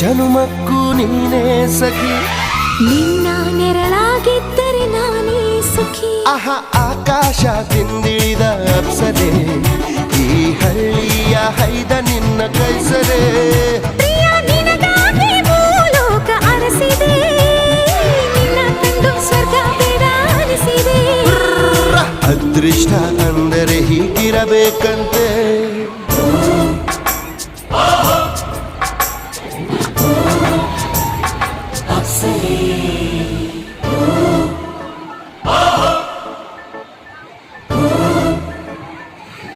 ಜನುಮಕ್ಕೂ ನೀನೇ ಸಖಿ ನಿನ್ನ ನೆರಳಾಗಿದ್ದರೆ ನಾನೇ ಸುಖಿ ಆಹ ಆಕಾಶ ತಿಂದಿಳಿದ ಅಪ್ಸರೆ ಈ ಹಳ್ಳಿಯ ಹೈದ ನಿನ್ನ ಕೈಸರೆ ಪ್ರಿಯ ನಿನಗಾಗಿ ಭೂಲೋಕ ಅರಸಿದೆ ನಿನ್ನ ಕಂಡು ಸ್ವರ್ಗ ಬೇಡ ಅನಿಸಿದೆ ಅದೃಷ್ಟ ಅಂದರೆ ಹೀಗಿರಬೇಕಂತೆ